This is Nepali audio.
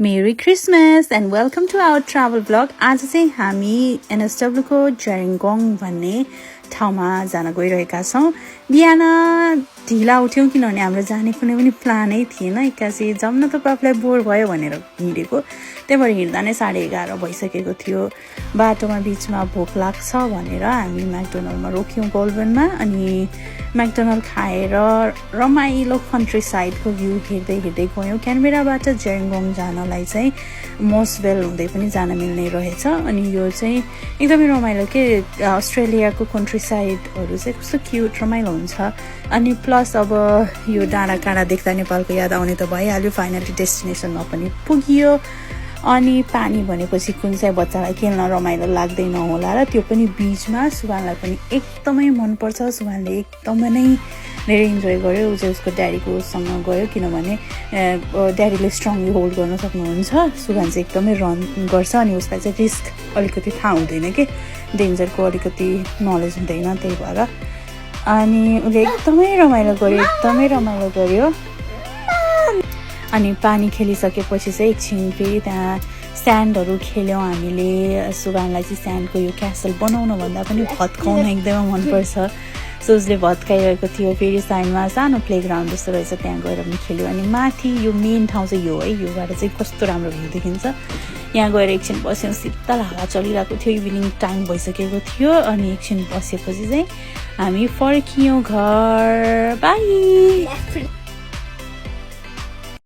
Merry Christmas and welcome to our travel vlog. आज चाहिँ हामी NSW को जेरिङ्गोङ भन्ने ठाउँमा जान गइरहेका छौं। बिहान ढिला उठ्यौं किनभने हाम्रो जाने कुनै पनि प्लानै थिएन। एक्कासी जाउँ न त बाबुलाई बोर भयो भनेर हिँडेको। त्यही भएर हिँड्दा नै 11:30 भइसकेको थियो। बाटोमा बीचमा भोक लाग्छ भनेर हामी म्याकडोनल्डमा रोक्यौं गोल्डबनमा अनि म्याकडोनल्ड खाएर रमाइलो कन्ट्री साइडको भ्यू हेर्दै हेर्दै गयौं। क्यानबेराबाट जेरिङ्गोङ जानलाई चाहिँ मोसवेल हुँदै पनि जान मिल्ने रहेछ अनि यो चाहिँ एकदमै रमाइलो के अस्ट्रेलियाको कन्ट्री साइडहरु चाहिँ कस्तो क्यूट रमाइलो हुन्छ अनि प्लस अब यो डाँडा काँडा देख्दा नेपालको याद आउने त भइहाल्यो। फाइनली डेस्टिनेसनमा पनि पुगियो अनि पानी भनेपछि कुन चाहिँ बच्चालाई खेल्न रमाइलो लाग्दैन होला र त्यो पनि बीचमा। सुभानलाई पनि एकदमै मन पर्छ। सुभानले एकदमै नै धेरै इन्जोय गर्यो। उ चाहिँ उसको ड्याडीको सँग गयो किनभने ड्याडीले स्ट्रङली होल्ड गर्न सक्नुहुन्छ। सुभान चाहिँ एकदमै रन गर्छ अनि उसलाई चाहिँ रिस्क अलिकति थाहा हुँदैन के डेन्जरको अलिकति नलेज हुँदैन त्यही भएर अनि उले एकदमै रमाइलो गर्यो अनि पानी खेलिसकेपछि चाहिँ एकछिन फेरि त्यहाँ स्यान्डहरु खेल्यौं हामीले। सुभानलाई चाहिँ स्यान्डको यो क्यासल बनाउन भन्दा पनि भत्काउन एकदमै मन पर्छ। सो उसले भत्काइरहेको थियो। फेरि साइडमा सानो प्लेग्राउन्ड जस्तो रहेछ त्यहाँ गएर पनि खेल्यो अनि माथि यो मेन ठाउँ चाहिँ यो है। योबाट चाहिँ कस्तो राम्रो भ्यू देखिन्छ। यहाँ गएर एकछिन बस्यौं। शीतल हावा चलिरहेको थियो। इभिनिङ टाइम भइसकेको थियो अनि एकछिन बसेपछि चाहिँ हामी फर्कियौं घर। बाइ।